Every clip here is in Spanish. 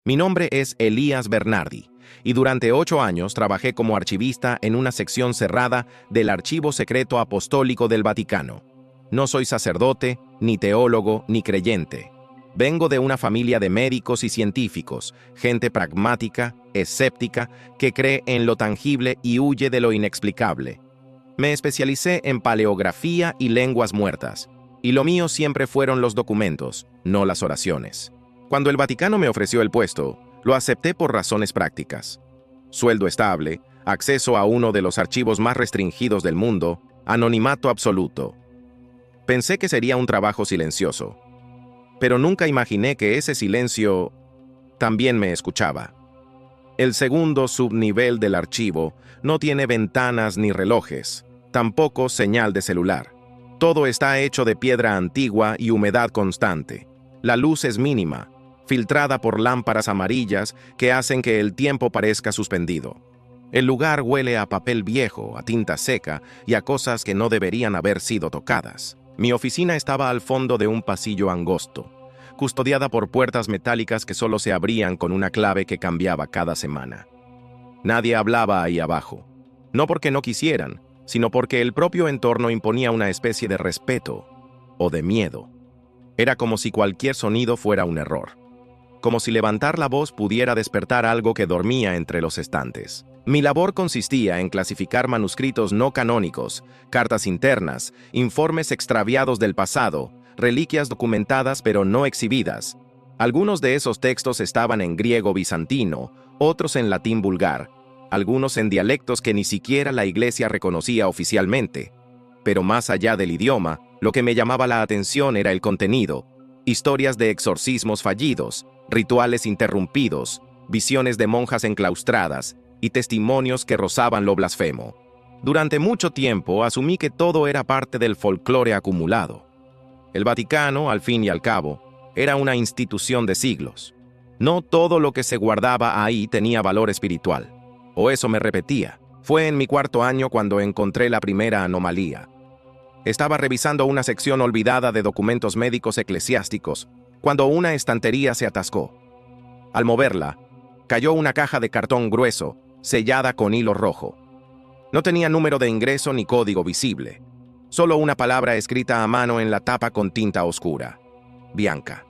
Mi nombre es Elías Bernardi, y durante 8 años trabajé como archivista en una sección cerrada del Archivo Secreto Apostólico del Vaticano. No soy sacerdote, ni teólogo, ni creyente. Vengo de una familia de médicos y científicos, gente pragmática, escéptica, que cree en lo tangible y huye de lo inexplicable. Me especialicé en paleografía y lenguas muertas, y lo mío siempre fueron los documentos, no las oraciones. Cuando el Vaticano me ofreció el puesto, lo acepté por razones prácticas. Sueldo estable, acceso a uno de los archivos más restringidos del mundo, anonimato absoluto. Pensé que sería un trabajo silencioso, pero nunca imaginé que ese silencio también me escuchaba. El segundo subnivel del archivo no tiene ventanas ni relojes, tampoco señal de celular. Todo está hecho de piedra antigua y humedad constante. La luz es mínima, filtrada por lámparas amarillas que hacen que el tiempo parezca suspendido. El lugar huele a papel viejo, a tinta seca y a cosas que no deberían haber sido tocadas. Mi oficina estaba al fondo de un pasillo angosto, custodiada por puertas metálicas que solo se abrían con una clave que cambiaba cada semana. Nadie hablaba ahí abajo, no porque no quisieran, sino porque el propio entorno imponía una especie de respeto o de miedo. Era como si cualquier sonido fuera un error, como si levantar la voz pudiera despertar algo que dormía entre los estantes. Mi labor consistía en clasificar manuscritos no canónicos, cartas internas, informes extraviados del pasado, reliquias documentadas pero no exhibidas. Algunos de esos textos estaban en griego bizantino, otros en latín vulgar, algunos en dialectos que ni siquiera la Iglesia reconocía oficialmente. Pero más allá del idioma, lo que me llamaba la atención era el contenido: historias de exorcismos fallidos, rituales interrumpidos, visiones de monjas enclaustradas y testimonios que rozaban lo blasfemo. Durante mucho tiempo asumí que todo era parte del folclore acumulado. El Vaticano, al fin y al cabo, era una institución de siglos. No todo lo que se guardaba ahí tenía valor espiritual, o eso me repetía. Fue en mi 4.º año cuando encontré la primera anomalía. Estaba revisando una sección olvidada de documentos médicos eclesiásticos cuando una estantería se atascó. Al moverla, cayó una caja de cartón grueso, sellada con hilo rojo. No tenía número de ingreso ni código visible, solo una palabra escrita a mano en la tapa con tinta oscura: Bianca.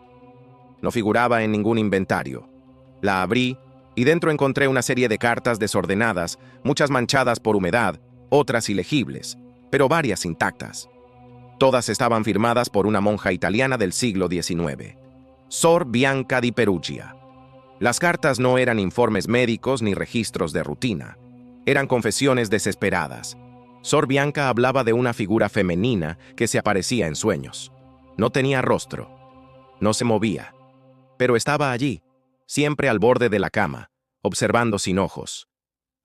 No figuraba en ningún inventario. La abrí y dentro encontré una serie de cartas desordenadas, muchas manchadas por humedad, otras ilegibles, pero varias intactas. Todas estaban firmadas por una monja italiana del siglo XIX, Sor Bianca di Perugia. Las cartas no eran informes médicos ni registros de rutina. Eran confesiones desesperadas. Sor Bianca hablaba de una figura femenina que se aparecía en sueños. No tenía rostro. No se movía. Pero estaba allí, siempre al borde de la cama, observando sin ojos.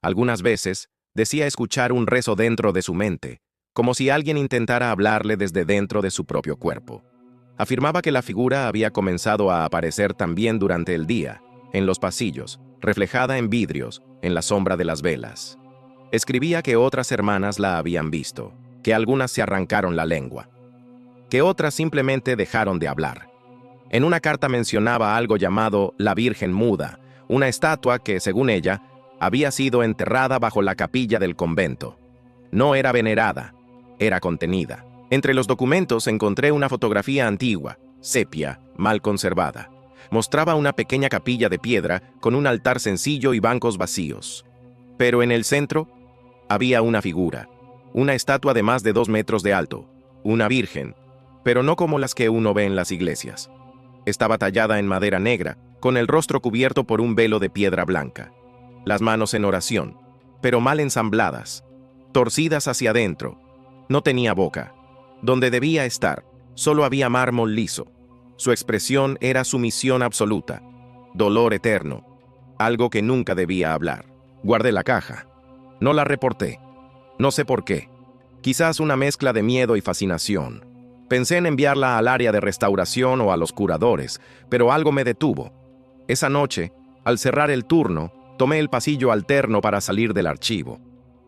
Algunas veces decía escuchar un rezo dentro de su mente, como si alguien intentara hablarle desde dentro de su propio cuerpo. Afirmaba que la figura había comenzado a aparecer también durante el día, en los pasillos, reflejada en vidrios, en la sombra de las velas. Escribía que otras hermanas la habían visto, que algunas se arrancaron la lengua, que otras simplemente dejaron de hablar. En una carta mencionaba algo llamado la Virgen Muda, una estatua que, según ella, había sido enterrada bajo la capilla del convento. No era venerada, era contenida. Entre los documentos encontré una fotografía antigua, sepia, mal conservada. Mostraba una pequeña capilla de piedra con un altar sencillo y bancos vacíos. Pero en el centro había una figura, una estatua de más de 2 metros de alto, una virgen, pero no como las que uno ve en las iglesias. Estaba tallada en madera negra, con el rostro cubierto por un velo de piedra blanca. Las manos en oración, pero mal ensambladas, torcidas hacia adentro. No tenía boca. Donde debía estar, solo había mármol liso. Su expresión era sumisión absoluta, dolor eterno, algo que nunca debía hablar. Guardé la caja. No la reporté. No sé por qué. Quizás una mezcla de miedo y fascinación. Pensé en enviarla al área de restauración o a los curadores, pero algo me detuvo. Esa noche, al cerrar el turno, tomé el pasillo alterno para salir del archivo.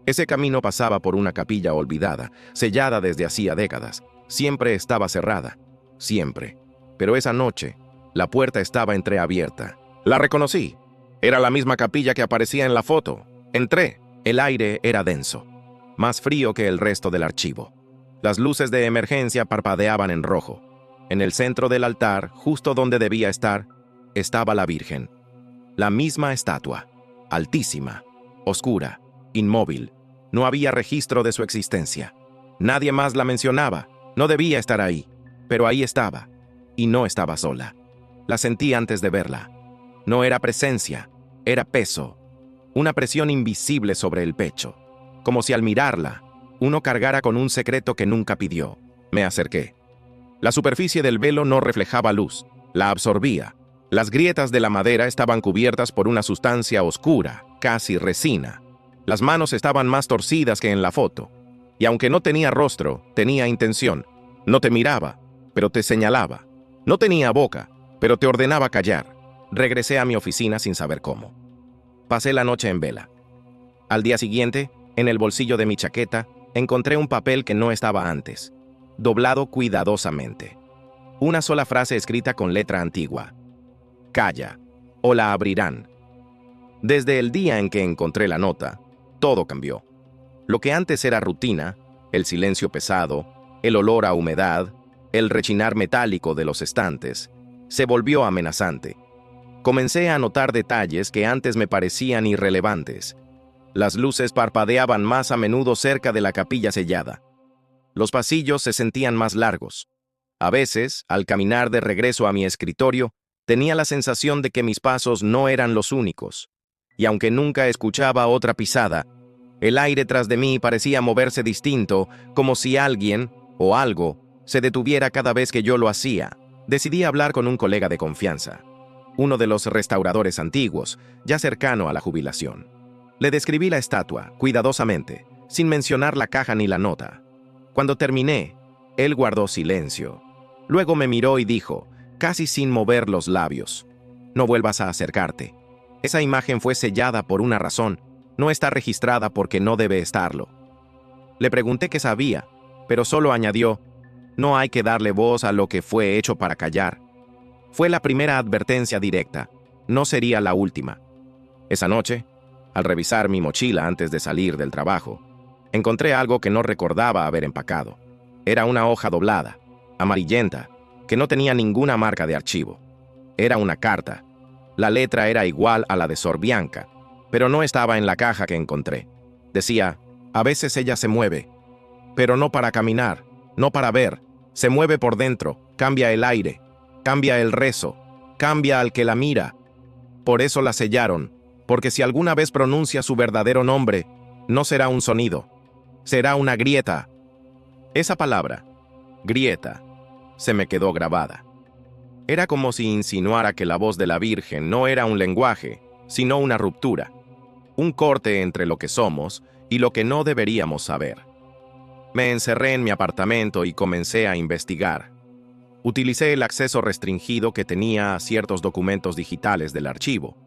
Ese camino pasaba por una capilla olvidada, sellada desde hacía décadas. Siempre estaba cerrada, siempre. Pero esa noche, la puerta estaba entreabierta. La reconocí. Era la misma capilla que aparecía en la foto. Entré. El aire era denso, más frío que el resto del archivo. Las luces de emergencia parpadeaban en rojo. En el centro del altar, justo donde debía estar, estaba la Virgen. La misma estatua, altísima, oscura, inmóvil. No había registro de su existencia. Nadie más la mencionaba. No debía estar ahí, pero ahí estaba. Y no estaba sola. La sentí antes de verla. No era presencia, era peso. Una presión invisible sobre el pecho. Como si al mirarla, uno cargara con un secreto que nunca pidió. Me acerqué. La superficie del velo no reflejaba luz, la absorbía. Las grietas de la madera estaban cubiertas por una sustancia oscura, casi resina. Las manos estaban más torcidas que en la foto. Y aunque no tenía rostro, tenía intención. No te miraba, pero te señalaba. No tenía boca, pero te ordenaba callar. Regresé a mi oficina sin saber cómo. Pasé la noche en vela. Al día siguiente, en el bolsillo de mi chaqueta, encontré un papel que no estaba antes, doblado cuidadosamente. Una sola frase escrita con letra antigua. Calla, o la abrirán. Desde el día en que encontré la nota, todo cambió. Lo que antes era rutina, el silencio pesado, el olor a humedad, el rechinar metálico de los estantes, se volvió amenazante. Comencé a notar detalles que antes me parecían irrelevantes. Las luces parpadeaban más a menudo cerca de la capilla sellada. Los pasillos se sentían más largos. A veces, al caminar de regreso a mi escritorio, tenía la sensación de que mis pasos no eran los únicos. Y aunque nunca escuchaba otra pisada, el aire tras de mí parecía moverse distinto, como si alguien, o algo, se detuviera cada vez que yo lo hacía. Decidí hablar con un colega de confianza, uno de los restauradores antiguos, ya cercano a la jubilación. Le describí la estatua, cuidadosamente, sin mencionar la caja ni la nota. Cuando terminé, él guardó silencio. Luego me miró y dijo, casi sin mover los labios, «No vuelvas a acercarte. Esa imagen fue sellada por una razón. No está registrada porque no debe estarlo». Le pregunté qué sabía, pero solo añadió, «No hay que darle voz a lo que fue hecho para callar». Fue la primera advertencia directa. No sería la última. Esa noche, al revisar mi mochila antes de salir del trabajo, encontré algo que no recordaba haber empacado. Era una hoja doblada, amarillenta, que no tenía ninguna marca de archivo. Era una carta. La letra era igual a la de Sor Bianca, pero no estaba en la caja que encontré. Decía, «A veces ella se mueve, pero no para caminar, no para ver. Se mueve por dentro, cambia el aire, cambia el rezo, cambia al que la mira. Por eso la sellaron, porque si alguna vez pronuncia su verdadero nombre, no será un sonido, será una grieta». Esa palabra, grieta, se me quedó grabada. Era como si insinuara que la voz de la Virgen no era un lenguaje, sino una ruptura, un corte entre lo que somos y lo que no deberíamos saber. Me encerré en mi apartamento y comencé a investigar. Utilicé el acceso restringido que tenía a ciertos documentos digitales del archivo.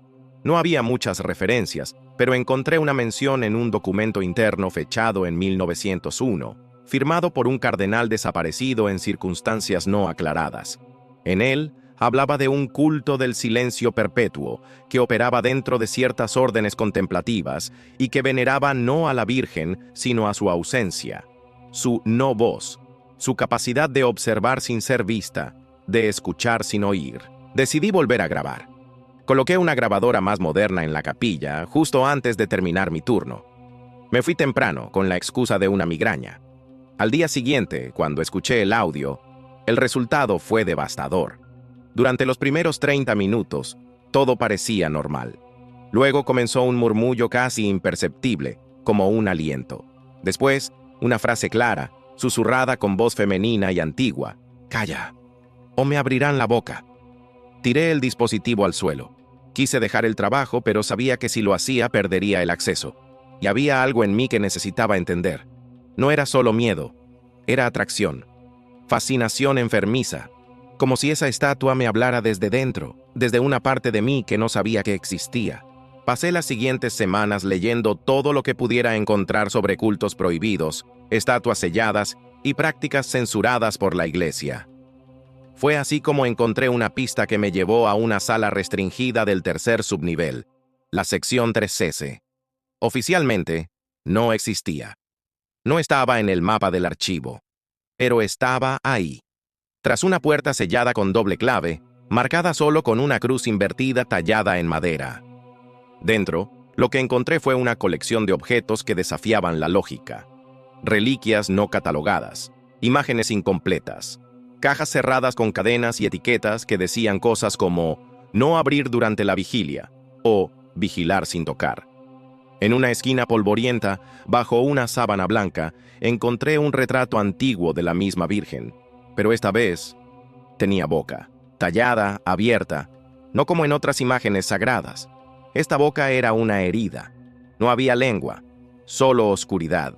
No había muchas referencias, pero encontré una mención en un documento interno fechado en 1901, firmado por un cardenal desaparecido en circunstancias no aclaradas. En él, hablaba de un culto del silencio perpetuo que operaba dentro de ciertas órdenes contemplativas y que veneraba no a la Virgen, sino a su ausencia, su no voz, su capacidad de observar sin ser vista, de escuchar sin oír. Decidí volver a grabar. Coloqué una grabadora más moderna en la capilla justo antes de terminar mi turno. Me fui temprano con la excusa de una migraña. Al día siguiente, cuando escuché el audio, el resultado fue devastador. Durante los primeros 30 minutos, todo parecía normal. Luego comenzó un murmullo casi imperceptible, como un aliento. Después, una frase clara, susurrada con voz femenina y antigua. «Calla, o me abrirán la boca». Tiré el dispositivo al suelo. Quise dejar el trabajo, pero sabía que si lo hacía perdería el acceso. Y había algo en mí que necesitaba entender. No era solo miedo, era atracción, fascinación enfermiza, como si esa estatua me hablara desde dentro, desde una parte de mí que no sabía que existía. Pasé las siguientes semanas leyendo todo lo que pudiera encontrar sobre cultos prohibidos, estatuas selladas y prácticas censuradas por la Iglesia. Fue así como encontré una pista que me llevó a una sala restringida del tercer subnivel, la sección 3S. Oficialmente, no existía. No estaba en el mapa del archivo, pero estaba ahí. Tras una puerta sellada con doble clave, marcada solo con una cruz invertida tallada en madera. Dentro, lo que encontré fue una colección de objetos que desafiaban la lógica. Reliquias no catalogadas, imágenes incompletas, cajas cerradas con cadenas y etiquetas que decían cosas como «no abrir durante la vigilia» o «vigilar sin tocar». En una esquina polvorienta, bajo una sábana blanca, encontré un retrato antiguo de la misma Virgen, pero esta vez tenía boca, tallada, abierta, no como en otras imágenes sagradas. Esta boca era una herida. No había lengua, solo oscuridad.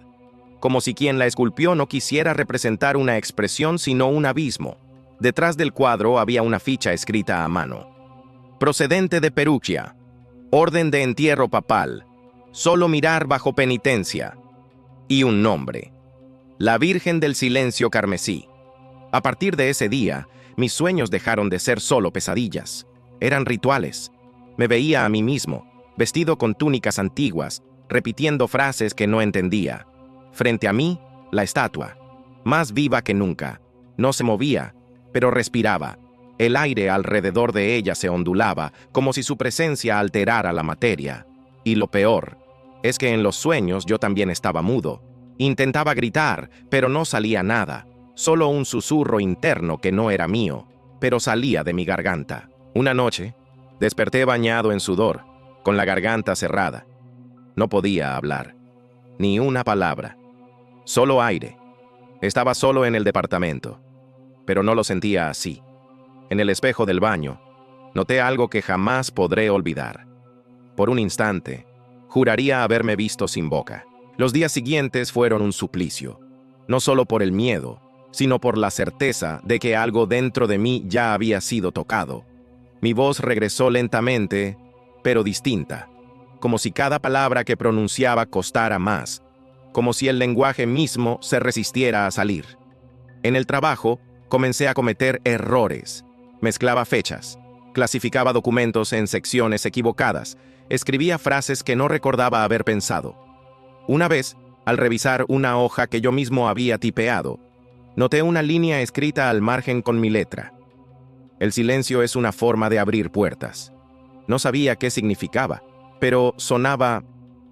Como si quien la esculpió no quisiera representar una expresión sino un abismo. Detrás del cuadro había una ficha escrita a mano. Procedente de Perugia. Orden de entierro papal. Solo mirar bajo penitencia. Y un nombre. La Virgen del Silencio Carmesí. A partir de ese día, mis sueños dejaron de ser solo pesadillas. Eran rituales. Me veía a mí mismo, vestido con túnicas antiguas, repitiendo frases que no entendía. Frente a mí, la estatua, más viva que nunca. No se movía, pero respiraba. El aire alrededor de ella se ondulaba, como si su presencia alterara la materia. Y lo peor, es que en los sueños yo también estaba mudo. Intentaba gritar, pero no salía nada. Solo un susurro interno que no era mío, pero salía de mi garganta. Una noche, desperté bañado en sudor, con la garganta cerrada. No podía hablar, ni una palabra. Solo aire. Estaba solo en el departamento, pero no lo sentía así. En el espejo del baño, noté algo que jamás podré olvidar. Por un instante, juraría haberme visto sin boca. Los días siguientes fueron un suplicio, no solo por el miedo, sino por la certeza de que algo dentro de mí ya había sido tocado. Mi voz regresó lentamente, pero distinta, como si cada palabra que pronunciaba costara más, como si el lenguaje mismo se resistiera a salir. En el trabajo, comencé a cometer errores. Mezclaba fechas, clasificaba documentos en secciones equivocadas, escribía frases que no recordaba haber pensado. Una vez, al revisar una hoja que yo mismo había tipeado, noté una línea escrita al margen con mi letra. El silencio es una forma de abrir puertas. No sabía qué significaba, pero sonaba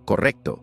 correcto,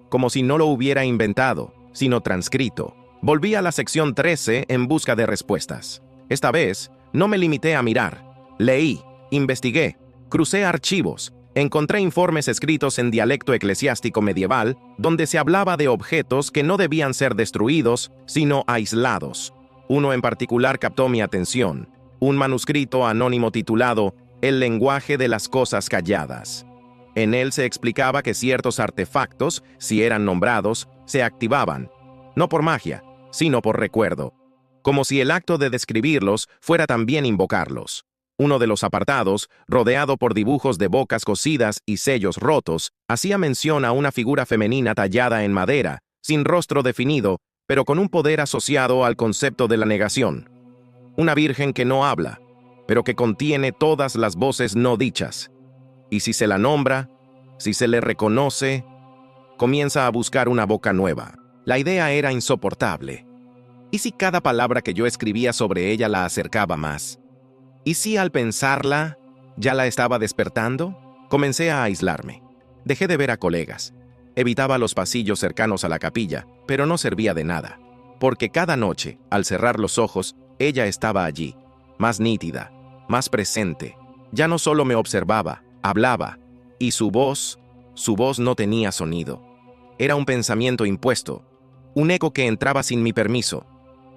como si no lo hubiera inventado, sino transcrito. Volví a la sección 13 en busca de respuestas. Esta vez, no me limité a mirar. Leí, investigué, crucé archivos, encontré informes escritos en dialecto eclesiástico medieval, donde se hablaba de objetos que no debían ser destruidos, sino aislados. Uno en particular captó mi atención, un manuscrito anónimo titulado El lenguaje de las cosas calladas. En él se explicaba que ciertos artefactos, si eran nombrados, se activaban, no por magia, sino por recuerdo, como si el acto de describirlos fuera también invocarlos. Uno de los apartados, rodeado por dibujos de bocas cosidas y sellos rotos, hacía mención a una figura femenina tallada en madera, sin rostro definido, pero con un poder asociado al concepto de la negación. Una virgen que no habla, pero que contiene todas las voces no dichas. Y si se la nombra, si se le reconoce, comienza a buscar una boca nueva. La idea era insoportable. ¿Y si cada palabra que yo escribía sobre ella la acercaba más? ¿Y si al pensarla, ya la estaba despertando? Comencé a aislarme. Dejé de ver a colegas. Evitaba los pasillos cercanos a la capilla, pero no servía de nada. Porque cada noche, al cerrar los ojos, ella estaba allí, más nítida, más presente. Ya no solo me observaba, hablaba, y su voz no tenía sonido. Era un pensamiento impuesto, un eco que entraba sin mi permiso.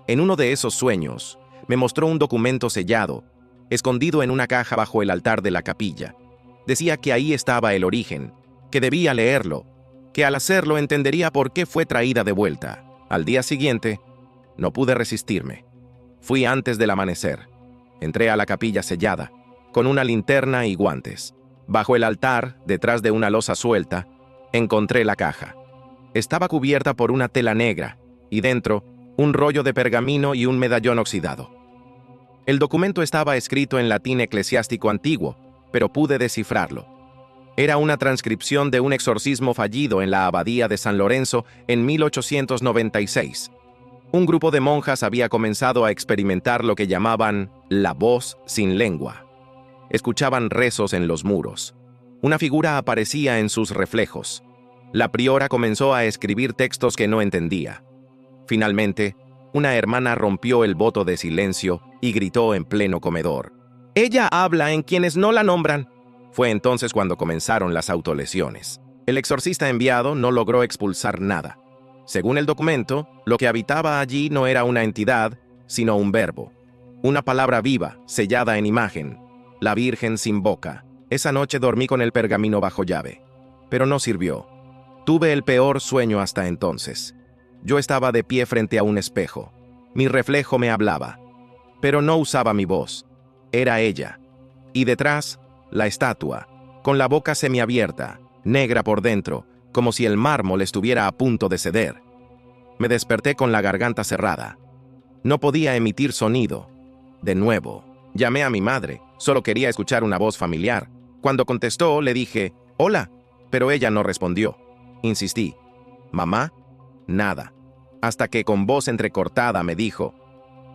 En uno de esos sueños, me mostró un documento sellado, escondido en una caja bajo el altar de la capilla. Decía que ahí estaba el origen, que debía leerlo, que al hacerlo entendería por qué fue traída de vuelta. Al día siguiente, no pude resistirme. Fui antes del amanecer. Entré a la capilla sellada, con una linterna y guantes. Bajo el altar, detrás de una losa suelta, encontré la caja. Estaba cubierta por una tela negra, y dentro, un rollo de pergamino y un medallón oxidado. El documento estaba escrito en latín eclesiástico antiguo, pero pude descifrarlo. Era una transcripción de un exorcismo fallido en la abadía de San Lorenzo en 1896. Un grupo de monjas había comenzado a experimentar lo que llamaban la voz sin lengua. Escuchaban rezos en los muros. Una figura aparecía en sus reflejos. La priora comenzó a escribir textos que no entendía. Finalmente, una hermana rompió el voto de silencio y gritó en pleno comedor: «Ella habla en quienes no la nombran». Fue entonces cuando comenzaron las autolesiones. El exorcista enviado no logró expulsar nada. Según el documento, lo que habitaba allí no era una entidad, sino un verbo. Una palabra viva, sellada en imagen. La Virgen sin boca. Esa noche dormí con el pergamino bajo llave. Pero no sirvió. Tuve el peor sueño hasta entonces. Yo estaba de pie frente a un espejo. Mi reflejo me hablaba. Pero no usaba mi voz. Era ella. Y detrás, la estatua, con la boca semiabierta, negra por dentro, como si el mármol estuviera a punto de ceder. Me desperté con la garganta cerrada. No podía emitir sonido. De nuevo, llamé a mi madre. Solo quería escuchar una voz familiar. Cuando contestó, le dije: «Hola», pero ella no respondió. Insistí: «¿Mamá?» Nada. Hasta que con voz entrecortada me dijo: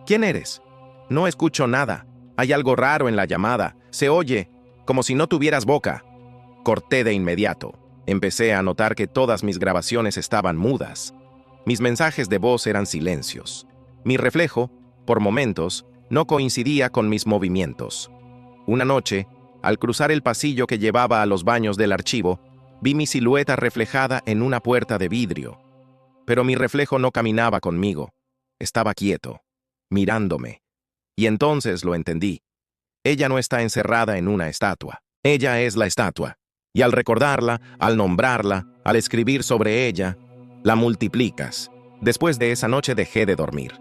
«¿Quién eres?» «No escucho nada. Hay algo raro en la llamada. Se oye como si no tuvieras boca». Corté de inmediato. Empecé a notar que todas mis grabaciones estaban mudas. Mis mensajes de voz eran silencios. Mi reflejo, por momentos, no coincidía con mis movimientos. Una noche, al cruzar el pasillo que llevaba a los baños del archivo, vi mi silueta reflejada en una puerta de vidrio. Pero mi reflejo no caminaba conmigo. Estaba quieto, mirándome. Y entonces lo entendí. Ella no está encerrada en una estatua. Ella es la estatua. Y al recordarla, al nombrarla, al escribir sobre ella, la multiplicas. Después de esa noche dejé de dormir.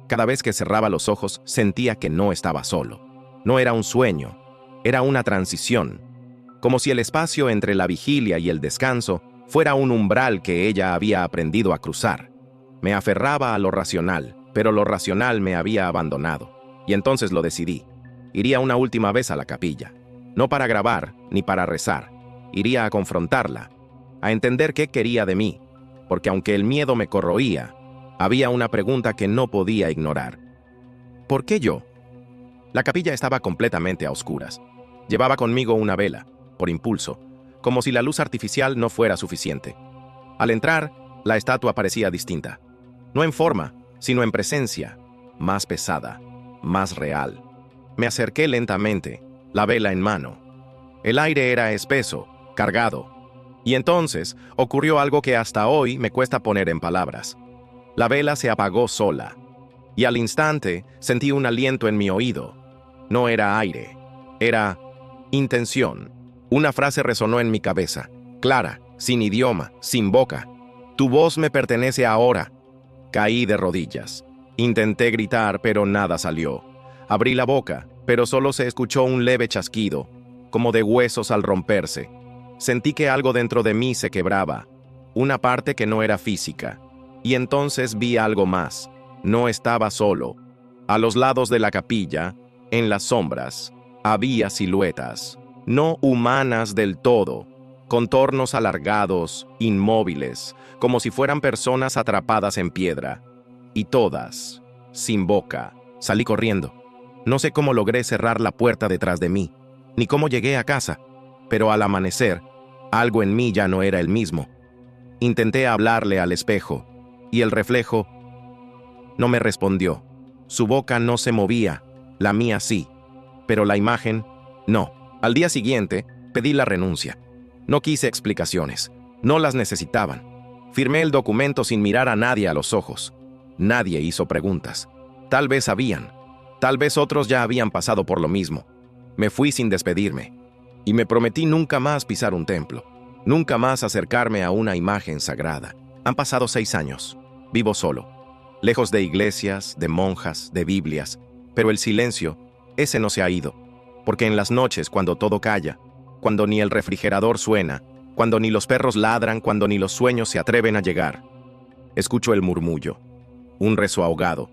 Cada vez que cerraba los ojos sentía que no estaba solo. No era un sueño, era una transición. Como si el espacio entre la vigilia y el descanso fuera un umbral que ella había aprendido a cruzar. Me aferraba a lo racional, pero lo racional me había abandonado. Y entonces lo decidí. Iría una última vez a la capilla. No para grabar, ni para rezar. Iría a confrontarla, a entender qué quería de mí, porque aunque el miedo me corroía, había una pregunta que no podía ignorar. ¿Por qué yo? La capilla estaba completamente a oscuras. Llevaba conmigo una vela, por impulso, como si la luz artificial no fuera suficiente. Al entrar, la estatua parecía distinta. No en forma, sino en presencia, más pesada, más real. Me acerqué lentamente, la vela en mano. El aire era espeso, cargado. Y entonces ocurrió algo que hasta hoy me cuesta poner en palabras. La vela se apagó sola, y al instante sentí un aliento en mi oído. No era aire, era intención. Una frase resonó en mi cabeza, clara, sin idioma, sin boca. «Tu voz me pertenece ahora». Caí de rodillas. Intenté gritar, pero nada salió. Abrí la boca, pero solo se escuchó un leve chasquido, como de huesos al romperse. Sentí que algo dentro de mí se quebraba, una parte que no era física. Y entonces vi algo más. No estaba solo. A los lados de la capilla, en las sombras, había siluetas, no humanas del todo, contornos alargados, inmóviles, como si fueran personas atrapadas en piedra. Y todas, sin boca. Salí corriendo. No sé cómo logré cerrar la puerta detrás de mí, ni cómo llegué a casa, pero al amanecer, algo en mí ya no era el mismo. Intenté hablarle al espejo, y el reflejo no me respondió. Su boca no se movía, la mía sí, pero la imagen, no. Al día siguiente, pedí la renuncia. No quise explicaciones, no las necesitaban. Firmé el documento sin mirar a nadie a los ojos. Nadie hizo preguntas. Tal vez sabían, tal vez otros ya habían pasado por lo mismo. Me fui sin despedirme, y me prometí nunca más pisar un templo, nunca más acercarme a una imagen sagrada. Han pasado 6 años, vivo solo, lejos de iglesias, de monjas, de Biblias, pero el silencio, ese no se ha ido, porque en las noches cuando todo calla, cuando ni el refrigerador suena, cuando ni los perros ladran, cuando ni los sueños se atreven a llegar, escucho el murmullo, un rezo ahogado,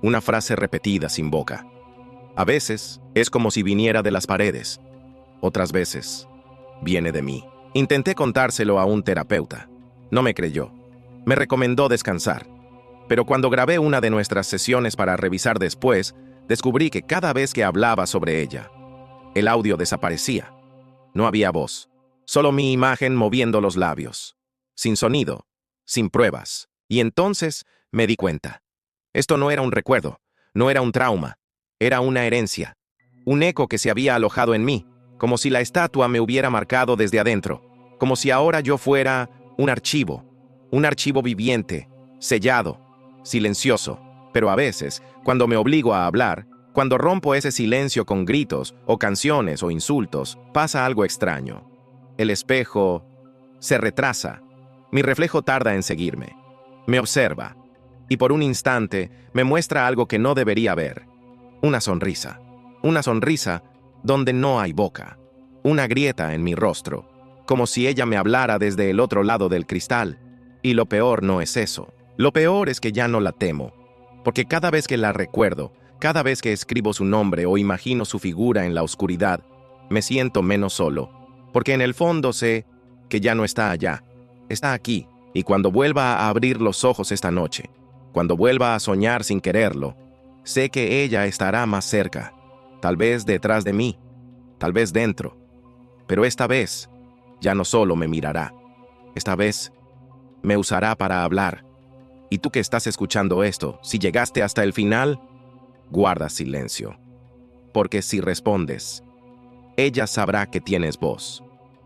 una frase repetida sin boca. A veces es como si viniera de las paredes. Otras veces viene de mí. Intenté contárselo a un terapeuta. No me creyó. Me recomendó descansar. Pero cuando grabé una de nuestras sesiones para revisar después, descubrí que cada vez que hablaba sobre ella, el audio desaparecía. No había voz, solo mi imagen moviendo los labios. Sin sonido, sin pruebas. Y entonces me di cuenta. Esto no era un recuerdo, no era un trauma, era una herencia. Un eco que se había alojado en mí, como si la estatua me hubiera marcado desde adentro, como si ahora yo fuera un archivo viviente, sellado, silencioso. Pero a veces, cuando me obligo a hablar, cuando rompo ese silencio con gritos o canciones o insultos, pasa algo extraño. El espejo se retrasa. Mi reflejo tarda en seguirme. Me observa. Y por un instante me muestra algo que no debería ver. Una sonrisa. Una sonrisa donde no hay boca. Una grieta en mi rostro, como si ella me hablara desde el otro lado del cristal. Y lo peor no es eso. Lo peor es que ya no la temo. Porque cada vez que la recuerdo, cada vez que escribo su nombre o imagino su figura en la oscuridad, me siento menos solo. Porque en el fondo sé que ya no está allá. Está aquí. Y cuando vuelva a abrir los ojos esta noche, cuando vuelva a soñar sin quererlo, sé que ella estará más cerca. Tal vez detrás de mí, tal vez dentro. Pero esta vez, ya no solo me mirará. Esta vez, me usará para hablar. Y tú que estás escuchando esto, si llegaste hasta el final, guarda silencio. Porque si respondes, ella sabrá que tienes voz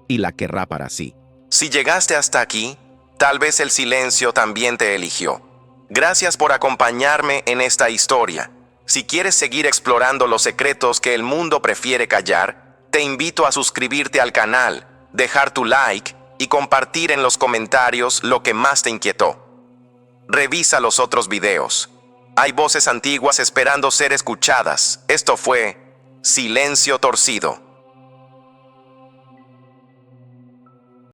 y la querrá para sí. Si llegaste hasta aquí, tal vez el silencio también te eligió. Gracias por acompañarme en esta historia. Si quieres seguir explorando los secretos que el mundo prefiere callar, te invito a suscribirte al canal, dejar tu like y compartir en los comentarios lo que más te inquietó. Revisa los otros videos. Hay voces antiguas esperando ser escuchadas. Esto fue Silencio Torcido.